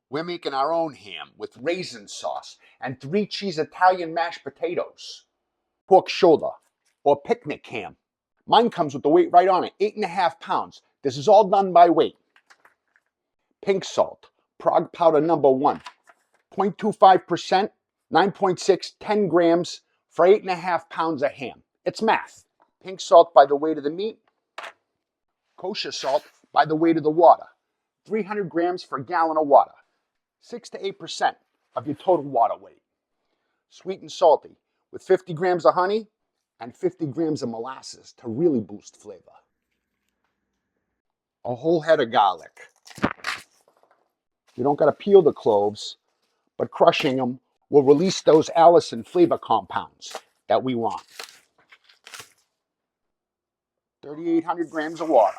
We're making our own ham with raisin sauce and 3-cheese Italian mashed potatoes. Pork shoulder or picnic ham. Mine comes with the weight right on it, 8.5 pounds. This is all done by weight. Pink salt, Prague powder number 1, 0.25%, 9.6, 10 grams for 8.5 pounds of ham. It's math. Pink salt by the weight of the meat. Kosher salt by the weight of the water. 300 grams for a gallon of water. 6 to 8% of your total water weight. Sweet and salty with 50 grams of honey and 50 grams of molasses to really boost flavor. A whole head of garlic. You don't got to peel the cloves, but crushing them will release those allicin flavor compounds that we want. 3,800 grams of water.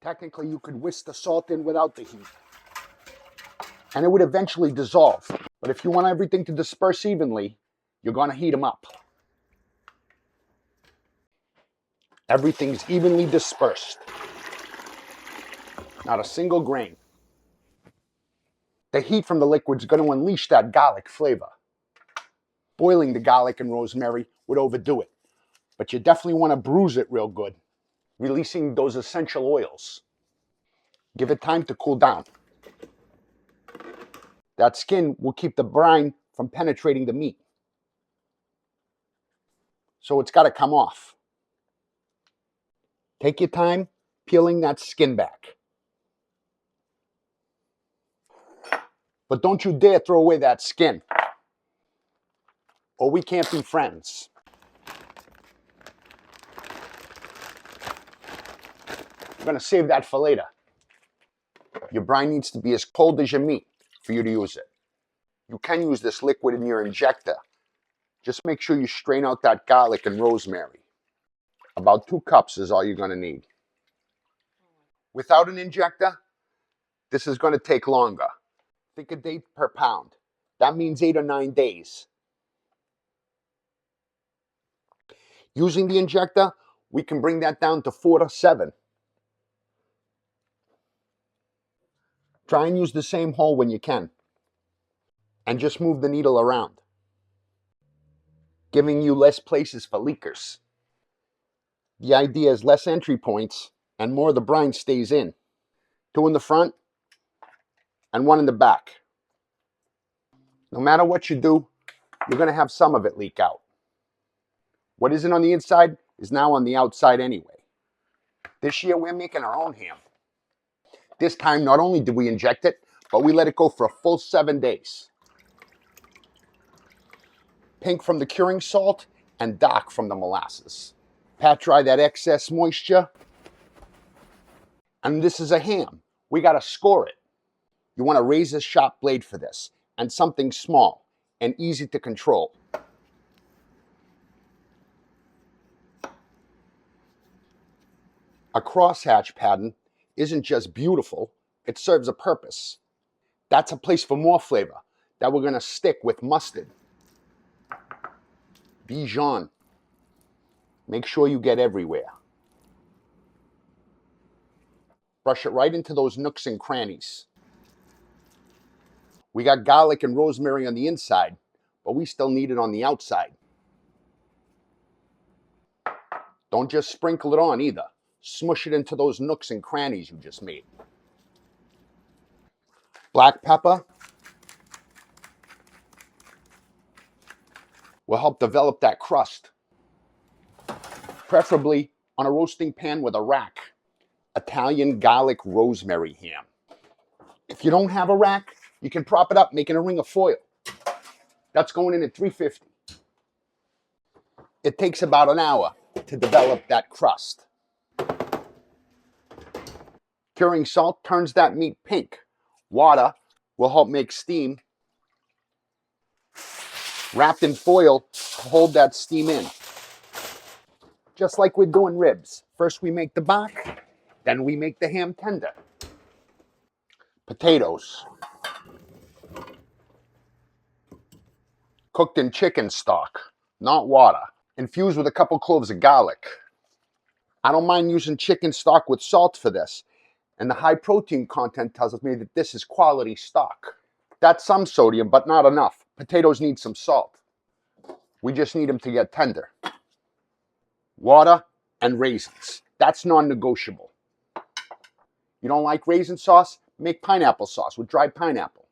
Technically, you could whisk the salt in without the heat, and it would eventually dissolve. But if you want everything to disperse evenly, you're going to heat them up. Everything's evenly dispersed. Not a single grain. The heat from the liquid is going to unleash that garlic flavor. Boiling the garlic and rosemary would overdo it, but you definitely want to bruise it real good, releasing those essential oils. Give it time to cool down. That skin will keep the brine from penetrating the meat. So it's got to come off. Take your time peeling that skin back. But don't you dare throw away that skin, or we can't be friends. I'm going to save that for later. Your brine needs to be as cold as your meat for you to use it. You can use this liquid in your injector. Just make sure you strain out that garlic and rosemary. About 2 cups is all you're going to need. Without an injector, this is going to take longer. Think a day per pound. That means 8 or 9 days. Using the injector, we can bring that down to 4 to 7. Try and use the same hole when you can. And just move the needle around, giving you less places for leakers. The idea is less entry points and more of the brine stays in. 2 in the front and 1 in the back. No matter what you do, you're going to have some of it leak out. What isn't on the inside is now on the outside anyway. This year we're making our own ham. This time not only did we inject it, but we let it go for a full 7 days. Pink from the curing salt and dark from the molasses. Pat dry that excess moisture. And this is a ham. We got to score it. You want a razor sharp blade for this, and something small and easy to control. A crosshatch pattern isn't just beautiful, it serves a purpose. That's a place for more flavor that we're going to stick with mustard. Dijon. Make sure you get everywhere. Brush it right into those nooks and crannies. We got garlic and rosemary on the inside, but we still need it on the outside. Don't just sprinkle it on either. Smush it into those nooks and crannies you just made. Black pepper will help develop that crust, preferably on a roasting pan with a rack. Italian garlic rosemary ham. If you don't have a rack, you can prop it up making a ring of foil. That's going in at 350. It takes about an hour to develop that crust. Curing salt turns that meat pink. Water will help make steam. Wrapped in foil to hold that steam in. Just like we're doing ribs. First we make the bark, then we make the ham tender. Potatoes. Cooked in chicken stock, not water. Infused with a couple cloves of garlic. I don't mind using chicken stock with salt for this. And the high protein content tells me that this is quality stock. That's some sodium, but not enough. Potatoes need some salt. We just need them to get tender. Water and raisins. That's non-negotiable. You don't like raisin sauce? Make pineapple sauce with dried pineapple.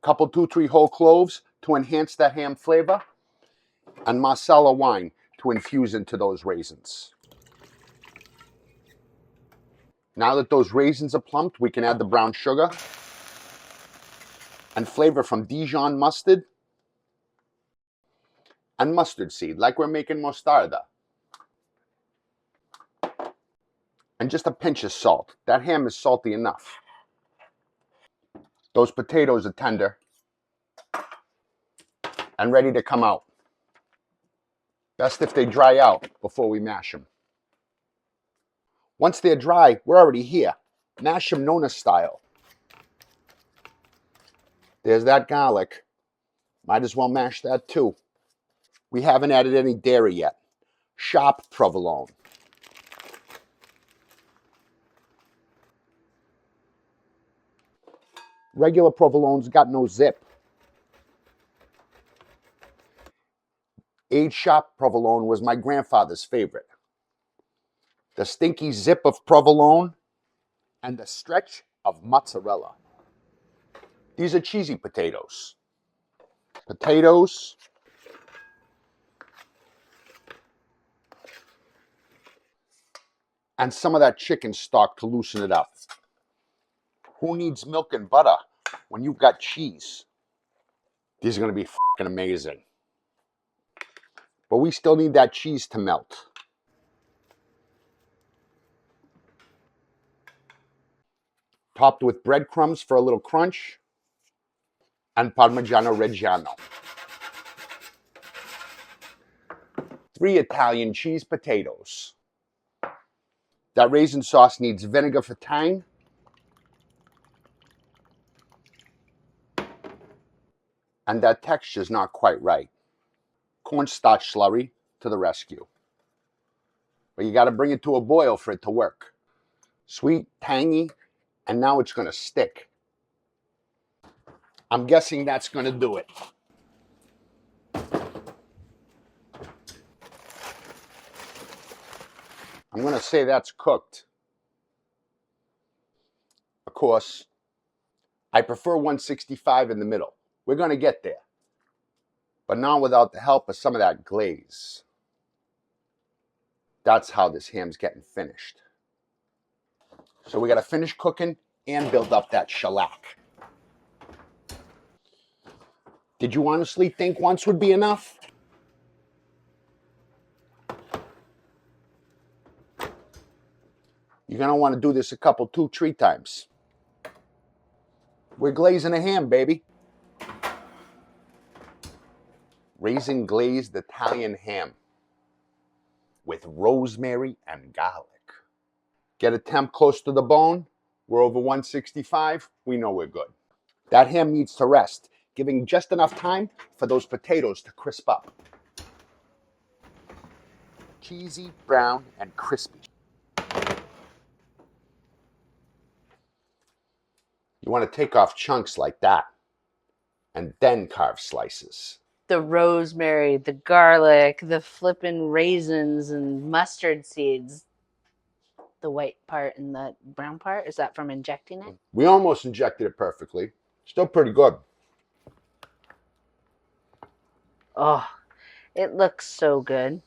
Couple 2-3 whole cloves to enhance that ham flavor. And Marsala wine to infuse into those raisins. Now that those raisins are plumped, we can add the brown sugar and flavor from Dijon mustard and mustard seed, like we're making mostarda. And just a pinch of salt. That ham is salty enough. Those potatoes are tender and ready to come out. Best if they dry out before we mash them. Once they're dry, we're already here. Mash them Nona style. There's that garlic. Might as well mash that too. We haven't added any dairy yet. Sharp provolone. Regular provolone's got no zip. Aged sharp provolone was my grandfather's favorite. The stinky zip of provolone and the stretch of mozzarella. These are cheesy potatoes. Potatoes. And some of that chicken stock to loosen it up. Who needs milk and butter when you've got cheese? These are going to be fucking amazing. But we still need that cheese to melt. Topped with breadcrumbs for a little crunch. And Parmigiano Reggiano. 3 Italian cheese potatoes. That raisin sauce needs vinegar for tang. And that texture's not quite right. Cornstarch slurry to the rescue. But you got to bring it to a boil for it to work. Sweet, tangy, and now it's going to stick. I'm guessing that's going to do it. I'm going to say that's cooked. Of course, I prefer 165 in the middle. We're going to get there. But not without the help of some of that glaze. That's how this ham's getting finished. So we got to finish cooking and build up that shellac. Did you honestly think once would be enough? You're going to want to do this a couple, 2-3 times. We're glazing a ham, baby. Raisin glazed Italian ham with rosemary and garlic. Get a temp close to the bone. We're over 165. We know we're good. That ham needs to rest, giving just enough time for those potatoes to crisp up. Cheesy, brown, and crispy. You want to take off chunks like that and then carve slices. The rosemary, the garlic, the flippin' raisins and mustard seeds. The white part and the brown part, is that from injecting it? We almost injected it perfectly. Still pretty good. Oh, it looks so good.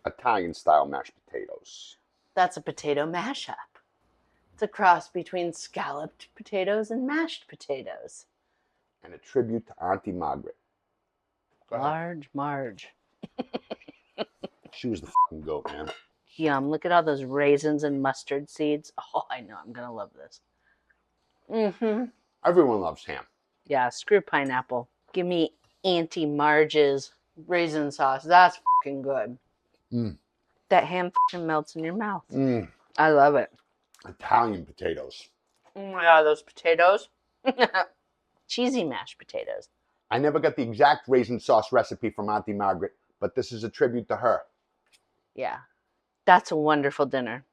Italian style mashed potatoes. That's a potato mashup. It's a cross between scalloped potatoes and mashed potatoes. And a tribute to Auntie Margret. Large Marge. She was the fucking goat, man. Yum. Look at all those raisins and mustard seeds. Oh, I know. I'm going to love this. Mm-hmm. Everyone loves ham. Yeah, screw pineapple. Give me Auntie Marge's raisin sauce. That's fucking good. Mm. That ham fucking melts in your mouth. Mm. I love it. Italian potatoes. Oh my God, those potatoes. Cheesy mashed potatoes. I never got the exact raisin sauce recipe from Auntie Margret, but this is a tribute to her. Yeah. That's a wonderful dinner.